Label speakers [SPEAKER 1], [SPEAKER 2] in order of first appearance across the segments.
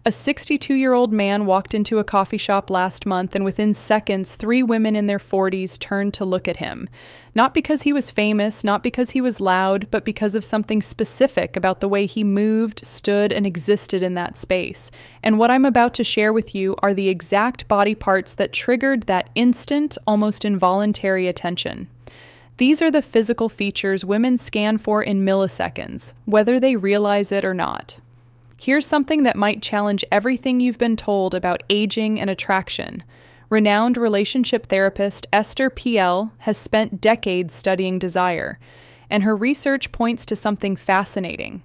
[SPEAKER 1] A 62-year-old man walked into a coffee shop last month, and within seconds, 3 women in their 40s turned to look at him. Not because he was famous, not because he was loud, but because of something specific about the way he moved, stood, and existed in that space. And what I'm about to share with you are the exact body parts that triggered that instant, almost involuntary attention. These are the physical features women scan for in milliseconds, whether they realize it or not. Here's something that might challenge everything you've been told about aging and attraction. Renowned relationship therapist Esther P.L. has spent decades studying desire, and her research points to something fascinating.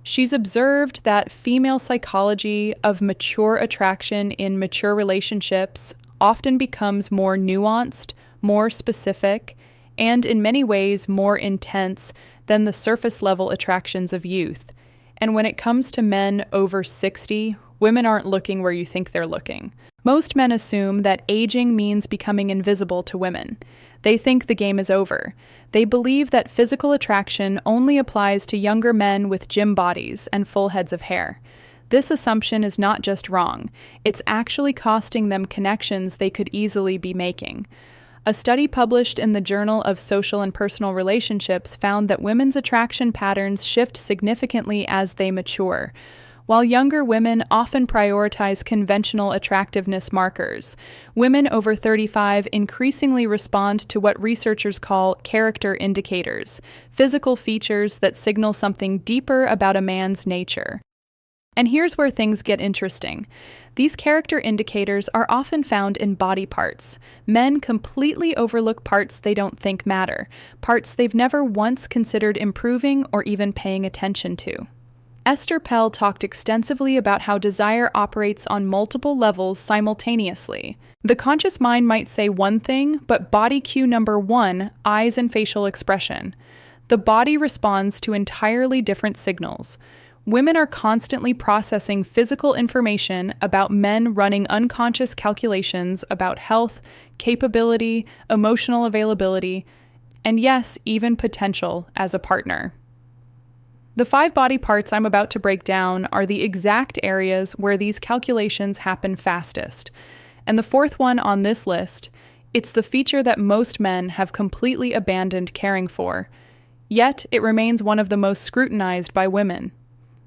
[SPEAKER 1] She's observed that female psychology of mature attraction in mature relationships often becomes more nuanced, more specific, and in many ways more intense than the surface-level attractions of youth. And when it comes to men over 60, women aren't looking where you think they're looking. Most men assume that aging means becoming invisible to women. They think the game is over. They believe that physical attraction only applies to younger men with gym bodies and full heads of hair. This assumption is not just wrong, it's actually costing them connections they could easily be making. A study published in the Journal of Social and Personal Relationships found that women's attraction patterns shift significantly as they mature. While younger women often prioritize conventional attractiveness markers, women over 35 increasingly respond to what researchers call character indicators, physical features that signal something deeper about a man's nature. And here's where things get interesting. These character indicators are often found in body parts. Men completely overlook parts they don't think matter, parts they've never once considered improving or even paying attention to. Esther Pell talked extensively about how desire operates on multiple levels simultaneously. The conscious mind might say one thing, but body cue number one, eyes and facial expression. The body responds to entirely different signals. Women are constantly processing physical information about men, running unconscious calculations about health, capability, emotional availability, and yes, even potential as a partner. The 5 body parts I'm about to break down are the exact areas where these calculations happen fastest. And the 4th one on this list, it's the feature that most men have completely abandoned caring for. Yet, it remains one of the most scrutinized by women.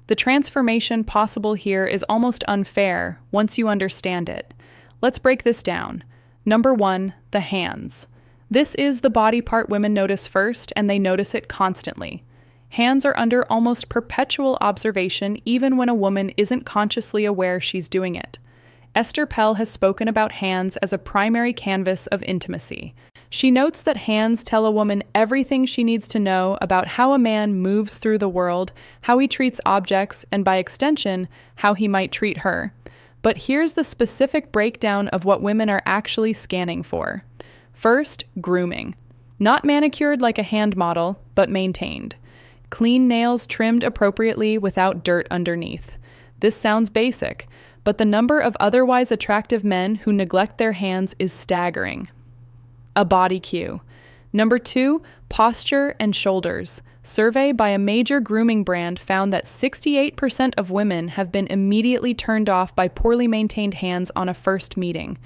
[SPEAKER 1] The transformation possible here is almost unfair once you understand it. Let's break this down. Number 1, the hands. This is the body part women notice first, and they notice it constantly. Hands are under almost perpetual observation even when a woman isn't consciously aware she's doing it. Esther Pell has spoken about hands as a primary canvas of intimacy. She notes that hands tell a woman everything she needs to know about how a man moves through the world, how he treats objects, and by extension, how he might treat her. But here's the specific breakdown of what women are actually scanning for. First, grooming. Not manicured like a hand model, but maintained. Clean nails trimmed appropriately without dirt underneath. This sounds basic, but the number of otherwise attractive men who neglect their hands is staggering. A body cue. Number 2, posture and shoulders. Survey by a major grooming brand found that 68% of women have been immediately turned off by poorly maintained hands on a first meeting.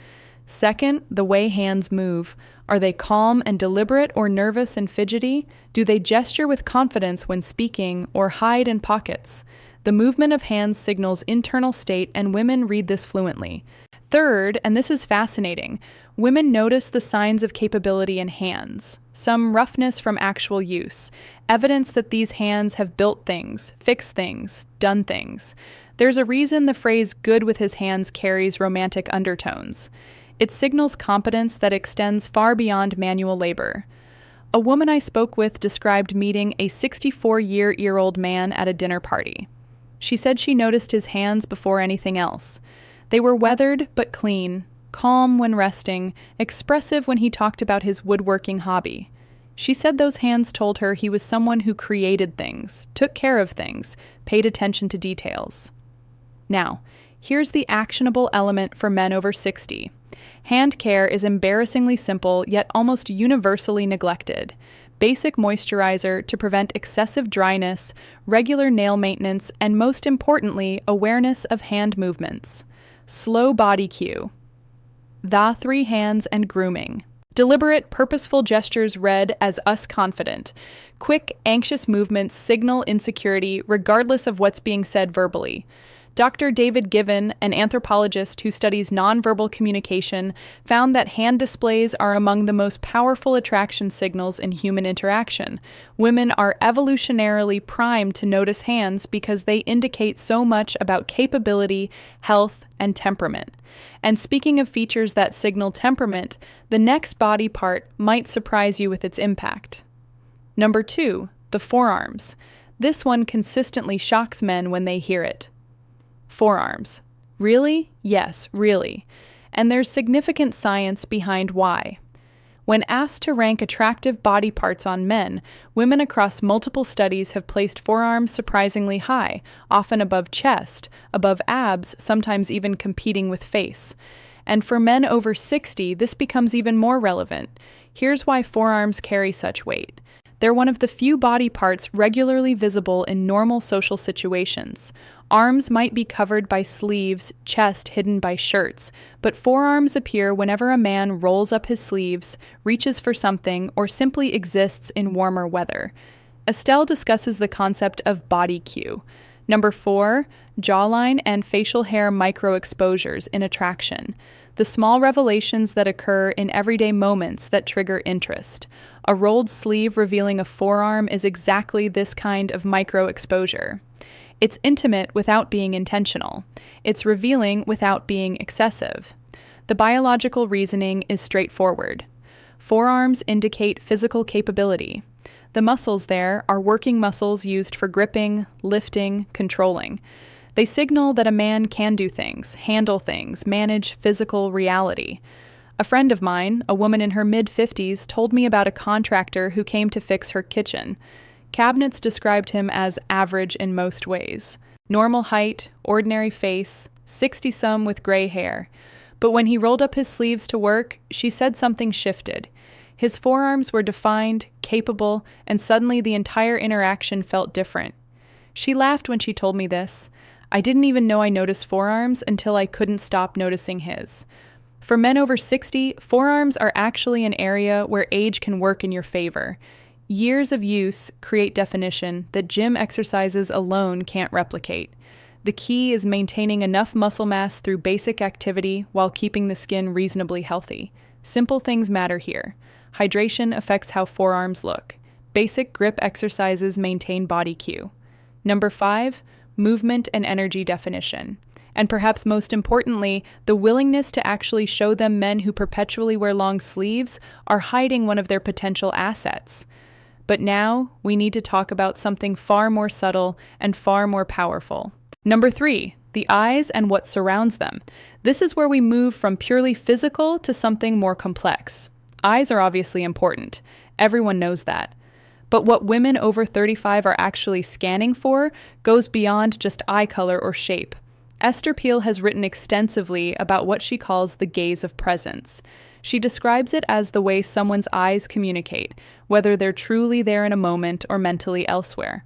[SPEAKER 1] Second, the way hands move. Are they calm and deliberate or nervous and fidgety? Do they gesture with confidence when speaking or hide in pockets? The movement of hands signals internal state, and women read this fluently. Third, and this is fascinating, women notice the signs of capability in hands. Some roughness from actual use, evidence that these hands have built things, fixed things, done things. There's a reason the phrase "good with his hands" carries romantic undertones. It signals competence that extends far beyond manual labor. A woman I spoke with described meeting a 64-year-old man at a dinner party. She said she noticed his hands before anything else. They were weathered but clean, calm when resting, expressive when he talked about his woodworking hobby. She said those hands told her he was someone who created things, took care of things, paid attention to details. Now, here's the actionable element for men over 60. Hand care is embarrassingly simple, yet almost universally neglected. basic moisturizer to prevent excessive dryness, regular nail maintenance, and most importantly, awareness of hand movements. Slow body cue. The 3 hands and grooming. Deliberate, purposeful gestures read as us confident. Quick, anxious movements signal insecurity regardless of what's being said verbally. Dr. David Given, an anthropologist who studies nonverbal communication, found that hand displays are among the most powerful attraction signals in human interaction. Women are evolutionarily primed to notice hands because they indicate so much about capability, health, and temperament. And speaking of features that signal temperament, the next body part might surprise you with its impact. Number 2, the forearms. This one consistently shocks men when they hear it. Forearms. Really? Yes, really. And there's significant science behind why. When asked to rank attractive body parts on men, women across multiple studies have placed forearms surprisingly high, often above chest, above abs, sometimes even competing with face. And for men over 60, this becomes even more relevant. Here's why forearms carry such weight. They're one of the few body parts regularly visible in normal social situations. Arms might be covered by sleeves, chest hidden by shirts, but forearms appear whenever a man rolls up his sleeves, reaches for something, or simply exists in warmer weather. Estelle discusses the concept of body cue. Number 4, jawline and facial hair microexposures in attraction. The small revelations that occur in everyday moments that trigger interest. A rolled sleeve revealing a forearm is exactly this kind of micro-exposure. It's intimate without being intentional. It's revealing without being excessive. The biological reasoning is straightforward. Forearms indicate physical capability. The muscles there are working muscles used for gripping, lifting, controlling. They signal that a man can do things, handle things, manage physical reality. A friend of mine, a woman in her mid-50s, told me about a contractor who came to fix her kitchen. Cabinets described him as average in most ways. Normal height, ordinary face, 60-some with gray hair. But when he rolled up his sleeves to work, she said something shifted. His forearms were defined, capable, and suddenly the entire interaction felt different. She laughed when she told me this. I didn't even know I noticed forearms until I couldn't stop noticing his. For men over 60, forearms are actually an area where age can work in your favor. Years of use create definition that gym exercises alone can't replicate. The key is maintaining enough muscle mass through basic activity while keeping the skin reasonably healthy. Simple things matter here. Hydration affects how forearms look. Basic grip exercises maintain body cue. Number 5, movement and energy definition. And perhaps most importantly, the willingness to actually show them men who perpetually wear long sleeves are hiding one of their potential assets. But now, we need to talk about something far more subtle and far more powerful. Number 3, the eyes and what surrounds them. This is where we move from purely physical to something more complex. Eyes are obviously important. Everyone knows that. But what women over 35 are actually scanning for goes beyond just eye color or shape. Esther Peel has written extensively about what she calls the gaze of presence. She describes it as the way someone's eyes communicate, whether they're truly there in a moment or mentally elsewhere.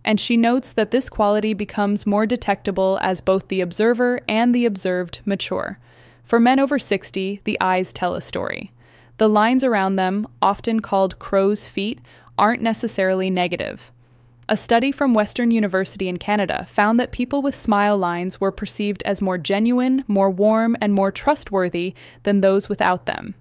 [SPEAKER 1] And she notes that this quality becomes more detectable as both the observer and the observed mature. For men over 60, the eyes tell a story. The lines around them, often called crow's feet, aren't necessarily negative. A study from Western University in Canada found that people with smile lines were perceived as more genuine, more warm, and more trustworthy than those without them.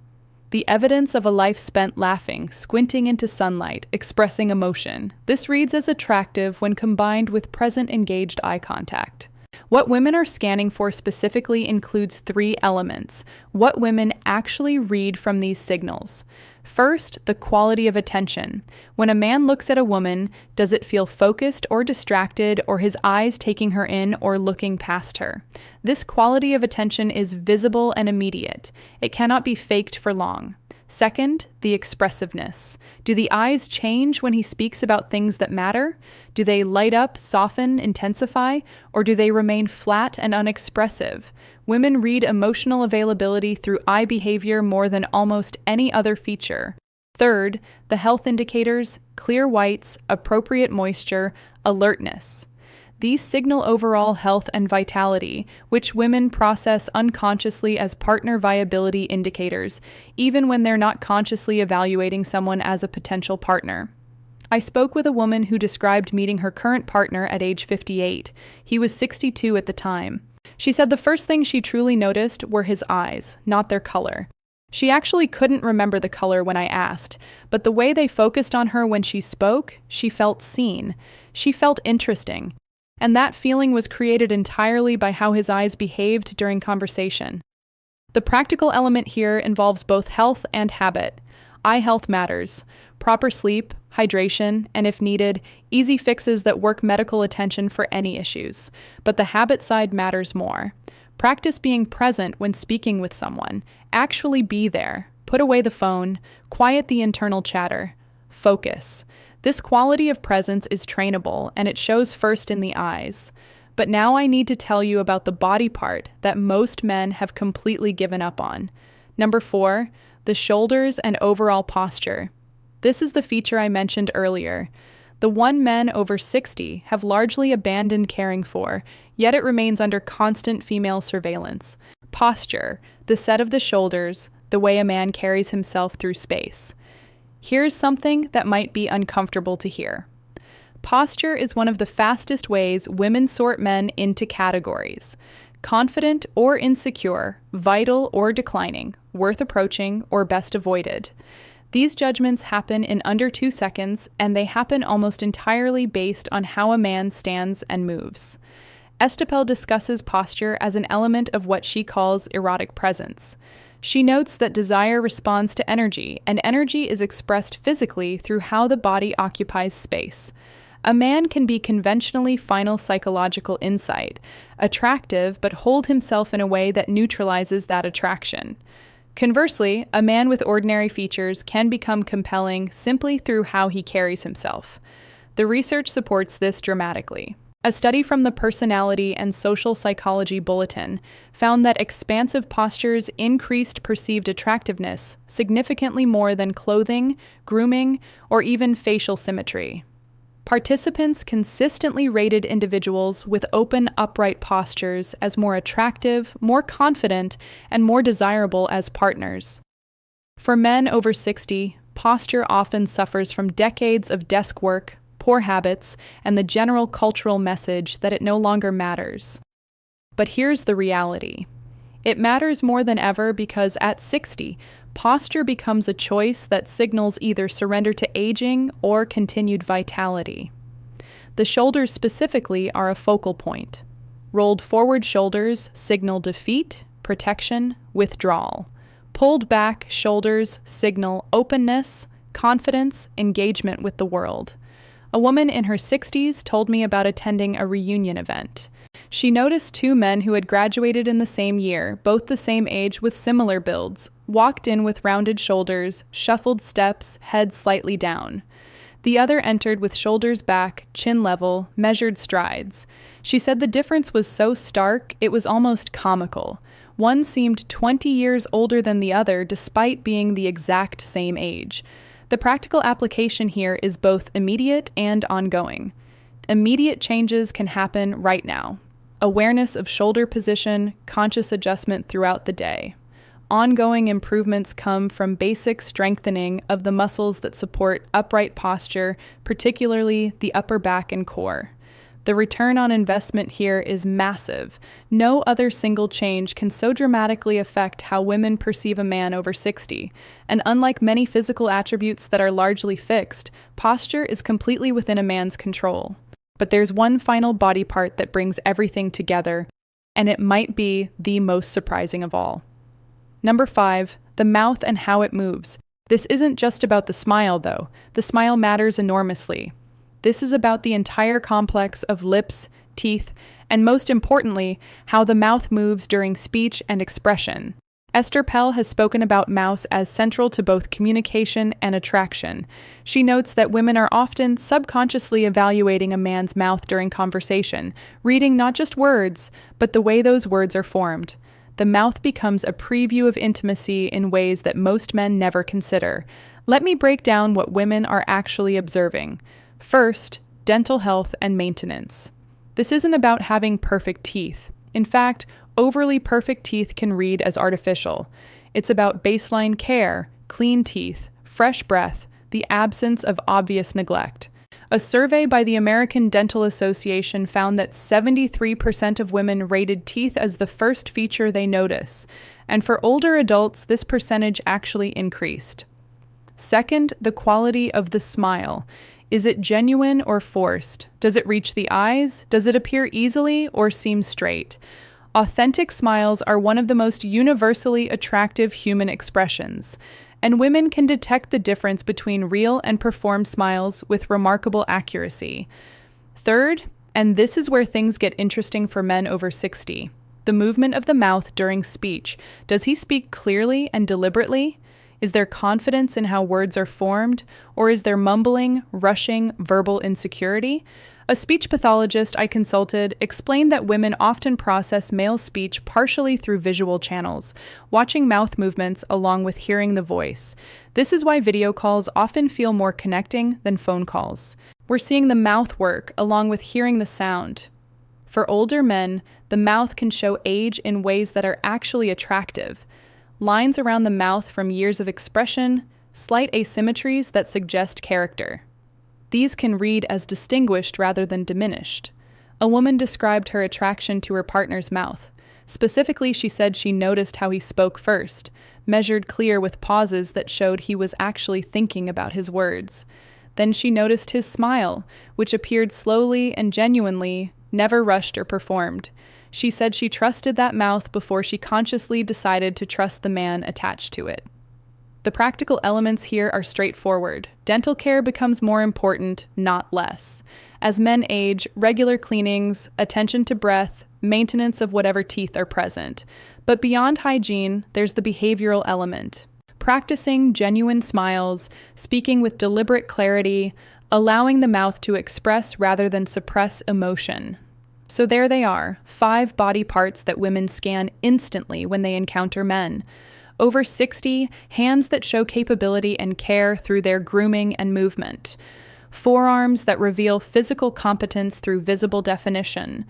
[SPEAKER 1] The evidence of a life spent laughing, squinting into sunlight, expressing emotion. This reads as attractive when combined with present engaged eye contact. What women are scanning for specifically includes 3 elements. What women actually read from these signals. First, the quality of attention. When a man looks at a woman, does it feel focused or distracted, or his eyes taking her in or looking past her? This quality of attention is visible and immediate. It cannot be faked for long. Second, the expressiveness. Do the eyes change when he speaks about things that matter? Do they light up, soften, intensify, or do they remain flat and unexpressive? Women read emotional availability through eye behavior more than almost any other feature. Third, the health indicators: clear whites, appropriate moisture, alertness. These signal overall health and vitality, which women process unconsciously as partner viability indicators, even when they're not consciously evaluating someone as a potential partner. I spoke with a woman who described meeting her current partner at age 58. He was 62 at the time. She said the first thing she truly noticed were his eyes, not their color. She actually couldn't remember the color when I asked, but the way they focused on her when she spoke, she felt seen. She felt interesting. And that feeling was created entirely by how his eyes behaved during conversation. The practical element here involves both health and habit. Eye health matters. Proper sleep, hydration, and if needed, easy fixes that work medical attention for any issues. But the habit side matters more. Practice being present when speaking with someone. Actually be there. Put away the phone. Quiet the internal chatter. Focus. This quality of presence is trainable, and it shows first in the eyes. But now I need to tell you about the body part that most men have completely given up on. Number 4, the shoulders and overall posture. This is the feature I mentioned earlier. The one men over 60 have largely abandoned caring for, yet it remains under constant female surveillance. Posture, the set of the shoulders, the way a man carries himself through space. Here's something that might be uncomfortable to hear. Posture is one of the fastest ways women sort men into categories: confident or insecure, vital or declining, worth approaching or best avoided. These judgments happen in under 2 seconds, and they happen almost entirely based on how a man stands and moves. Estapel discusses posture as an element of what she calls erotic presence. She notes that desire responds to energy, and energy is expressed physically through how the body occupies space. A man can be conventionally final psychological insight, attractive, but hold himself in a way that neutralizes that attraction. Conversely, a man with ordinary features can become compelling simply through how he carries himself. The research supports this dramatically. A study from the Personality and Social Psychology Bulletin found that expansive postures increased perceived attractiveness significantly more than clothing, grooming, or even facial symmetry. Participants consistently rated individuals with open, upright postures as more attractive, more confident, and more desirable as partners. For men over 60, posture often suffers from decades of desk work, poor habits, and the general cultural message that it no longer matters. But here's the reality. It matters more than ever because at 60, posture becomes a choice that signals either surrender to aging or continued vitality. The shoulders specifically are a focal point. Rolled forward shoulders signal defeat, protection, withdrawal. Pulled back shoulders signal openness, confidence, engagement with the world. A woman in her 60s told me about attending a reunion event. She noticed 2 men who had graduated in the same year, both the same age with similar builds, walked in with rounded shoulders, shuffled steps, head slightly down. The other entered with shoulders back, chin level, measured strides. She said the difference was so stark, it was almost comical. One seemed 20 years older than the other despite being the exact same age. The practical application here is both immediate and ongoing. Immediate changes can happen right now. Awareness of shoulder position, conscious adjustment throughout the day. Ongoing improvements come from basic strengthening of the muscles that support upright posture, particularly the upper back and core. The return on investment here is massive. No other single change can so dramatically affect how women perceive a man over 60. And unlike many physical attributes that are largely fixed, posture is completely within a man's control. But there's one final body part that brings everything together, and it might be the most surprising of all. Number 5, the mouth and how it moves. This isn't just about the smile, though. The smile matters enormously. This is about the entire complex of lips, teeth, and most importantly, how the mouth moves during speech and expression. Esther Pell has spoken about mouth as central to both communication and attraction. She notes that women are often subconsciously evaluating a man's mouth during conversation, reading not just words, but the way those words are formed. The mouth becomes a preview of intimacy in ways that most men never consider. Let me break down what women are actually observing. First, dental health and maintenance. This isn't about having perfect teeth. In fact, overly perfect teeth can read as artificial. It's about baseline care, clean teeth, fresh breath, the absence of obvious neglect. A survey by the American Dental Association found that 73% of women rated teeth as the first feature they notice, and for older adults, this percentage actually increased. Second, the quality of the smile. Is it genuine or forced? Does it reach the eyes? Does it appear easily or seem straight? Authentic smiles are one of the most universally attractive human expressions, and women can detect the difference between real and performed smiles with remarkable accuracy. Third, and this is where things get interesting for men over 60, the movement of the mouth during speech. Does he speak clearly and deliberately? Is there confidence in how words are formed, or is there mumbling, rushing, verbal insecurity? A speech pathologist I consulted explained that women often process male speech partially through visual channels, watching mouth movements along with hearing the voice. This is why video calls often feel more connecting than phone calls. We're seeing the mouth work along with hearing the sound. For older men, the mouth can show age in ways that are actually attractive. Lines around the mouth from years of expression, slight asymmetries that suggest character. These can read as distinguished rather than diminished. A woman described her attraction to her partner's mouth. Specifically, she said she noticed how he spoke first, measured clear with pauses that showed he was actually thinking about his words. Then she noticed his smile, which appeared slowly and genuinely, never rushed or performed. She said she trusted that mouth before she consciously decided to trust the man attached to it. The practical elements here are straightforward. Dental care becomes more important, not less. As men age, regular cleanings, attention to breath, maintenance of whatever teeth are present. But beyond hygiene, there's the behavioral element. Practicing genuine smiles, speaking with deliberate clarity, allowing the mouth to express rather than suppress emotion. So there they are, 5 body parts that women scan instantly when they encounter men. Over 60, hands that show capability and care through their grooming and movement. Forearms that reveal physical competence through visible definition.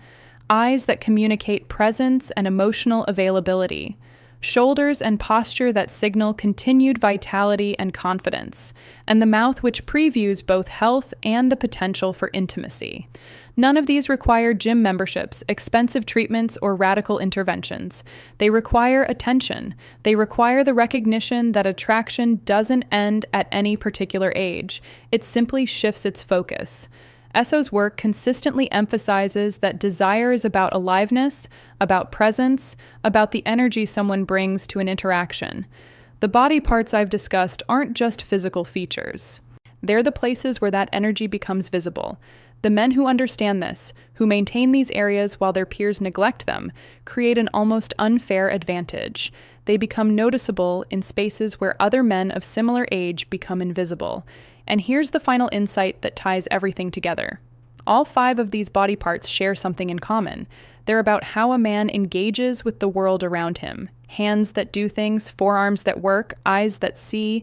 [SPEAKER 1] Eyes that communicate presence and emotional availability. Shoulders and posture that signal continued vitality and confidence. And the mouth which previews both health and the potential for intimacy. None of these require gym memberships, expensive treatments, or radical interventions. They require attention. They require the recognition that attraction doesn't end at any particular age. It simply shifts its focus. SEO's work consistently emphasizes that desire is about aliveness, about presence, about the energy someone brings to an interaction. The body parts I've discussed aren't just physical features. They're the places where that energy becomes visible. The men who understand this, who maintain these areas while their peers neglect them, create an almost unfair advantage. They become noticeable in spaces where other men of similar age become invisible. And here's the final insight that ties everything together. All 5 of these body parts share something in common. They're about how a man engages with the world around him. Hands that do things, forearms that work, eyes that see,